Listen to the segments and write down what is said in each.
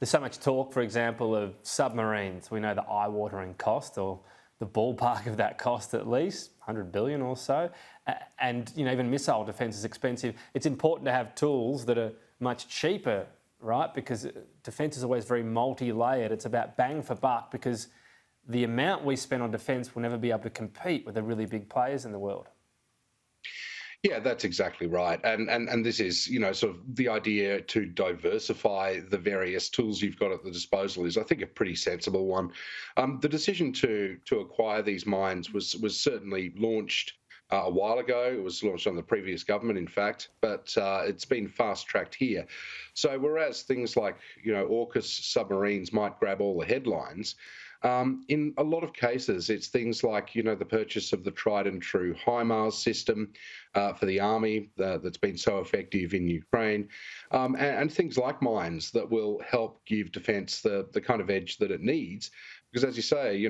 There's so much talk, for example, of submarines. We know the eye-watering cost, or the ballpark of that cost at least, 100 billion or so. And even missile defence is expensive. It's important to have tools that are much cheaper, right? Because defence is always very multi-layered. It's about bang for buck, because the amount we spend on defence will never be able to compete with the really big players in the world. Yeah, that's exactly right. And this is, sort of the idea to diversify the various tools you've got at the disposal is, I think, a pretty sensible one. The decision to acquire these mines was certainly launched a while ago. It was launched on the previous government, in fact, but it's been fast-tracked here. So whereas things like, AUKUS submarines might grab all the headlines, in a lot of cases, it's things like, the purchase of the tried and true HIMARS system for the army that's been so effective in Ukraine, and things like mines that will help give defence the kind of edge that it needs. Because as you say,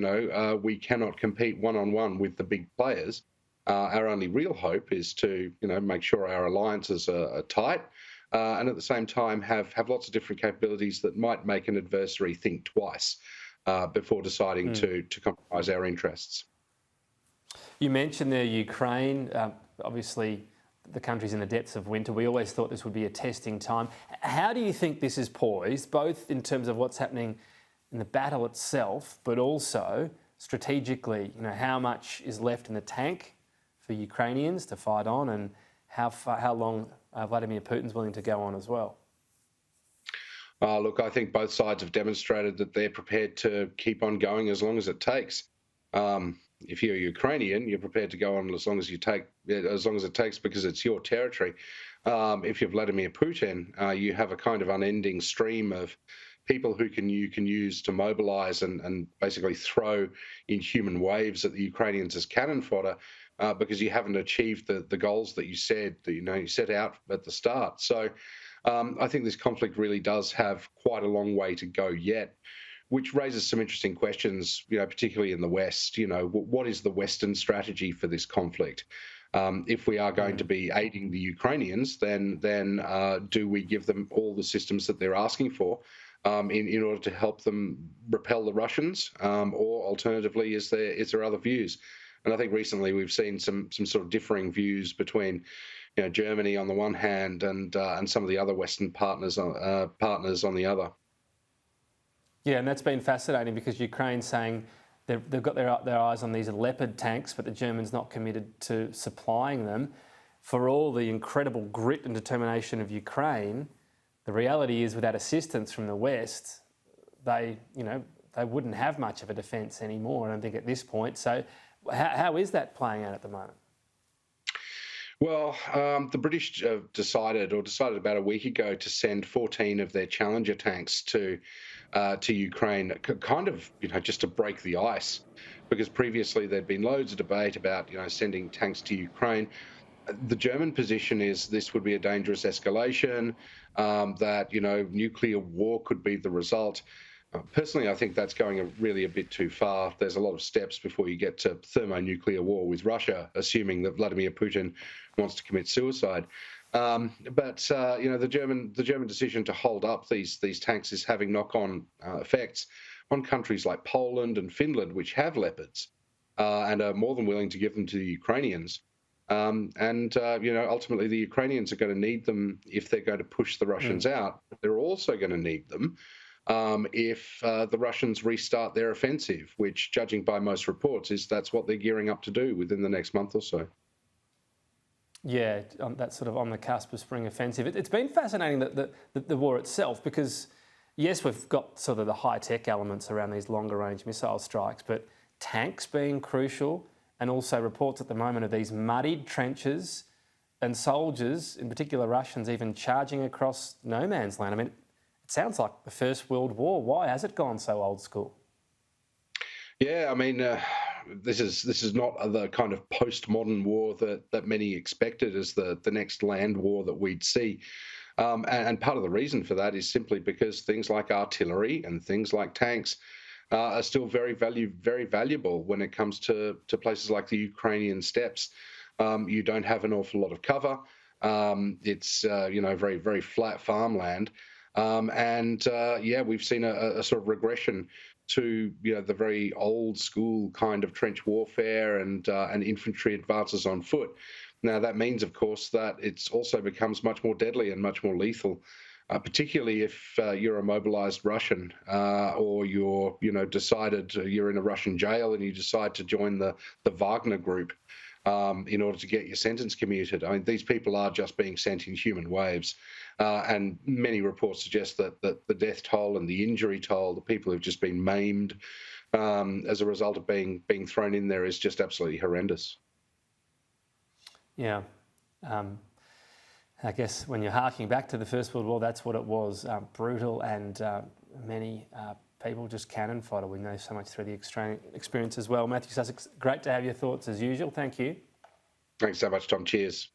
we cannot compete one-on-one with the big players. Our only real hope is to, make sure our alliances are tight, and at the same time have lots of different capabilities that might make an adversary think twice before deciding to compromise our interests. You mentioned there Ukraine. Obviously, the country's in the depths of winter. We always thought this would be a testing time. How do you think this is poised, both in terms of what's happening in the battle itself, but also strategically? How much is left in the tank for Ukrainians to fight on, and how long Vladimir Putin's willing to go on as well? Look, I think both sides have demonstrated that they're prepared to keep on going as long as it takes. If you're Ukrainian, you're prepared to go on as long as it takes, because it's your territory. If you're Vladimir Putin, you have a kind of unending stream of people who you can use to mobilize and basically throw in human waves at the Ukrainians as cannon fodder, because you haven't achieved the goals that you set out at the start. So I think this conflict really does have quite a long way to go yet, which raises some interesting questions, particularly in the West. What is the Western strategy for this conflict? If we are going to be aiding the Ukrainians, then do we give them all the systems that they're asking for in order to help them repel the Russians? Or alternatively, is there other views? And I think recently we've seen some sort of differing views between Germany on the one hand and some of the other Western partners on the other. Yeah, and that's been fascinating, because Ukraine's saying they've got their eyes on these Leopard tanks, but the Germans not committed to supplying them. For all the incredible grit and determination of Ukraine, the reality is, without assistance from the West, they wouldn't have much of a defence anymore, I don't think, at this point. So how is that playing out at the moment? Well, the British decided about a week ago to send 14 of their Challenger tanks to Ukraine, kind of, just to break the ice, because previously there'd been loads of debate about, sending tanks to Ukraine. The German position is this would be a dangerous escalation, that, nuclear war could be the result. Personally, I think that's going really a bit too far. There's a lot of steps before you get to thermonuclear war with Russia, assuming that Vladimir Putin wants to commit suicide. But the German decision to hold up these tanks is having knock-on effects on countries like Poland and Finland, which have Leopards and are more than willing to give them to the Ukrainians. Ultimately, the Ukrainians are going to need them if they're going to push the Russians out. They're also going to need them if the Russians restart their offensive, which, judging by most reports, that's what they're gearing up to do within the next month or so. Yeah, that's sort of on the cusp of spring offensive. It's been fascinating, the war itself, because yes, we've got sort of the high-tech elements around these longer-range missile strikes, but tanks being crucial, and also reports at the moment of these muddied trenches and soldiers, in particular Russians, even charging across no man's land. I mean, it sounds like the First World War. Why has it gone so old school? Yeah, I mean, this is not the kind of postmodern war that many expected as the next land war that we'd see. And part of the reason for that is simply because things like artillery and things like tanks are still very valuable when it comes to places like the Ukrainian steppes. You don't have an awful lot of cover. It's very flat farmland. We've seen a sort of regression to the very old school kind of trench warfare and infantry advances on foot. Now that means, of course, that it also becomes much more deadly and much more lethal. Particularly if you're a mobilized Russian or you're decided you're in a Russian jail and you decide to join the Wagner group in order to get your sentence commuted. I mean, these people are just being sent in human waves. And many reports suggest that the death toll and the injury toll, the people who've just been maimed as a result of being thrown in there, is just absolutely horrendous. Yeah. I guess when you're harking back to the First World War, that's what it was, brutal, and many people just cannon fodder. We know so much through the experience as well. Matthew Sussex, great to have your thoughts as usual. Thank you. Thanks so much, Tom. Cheers.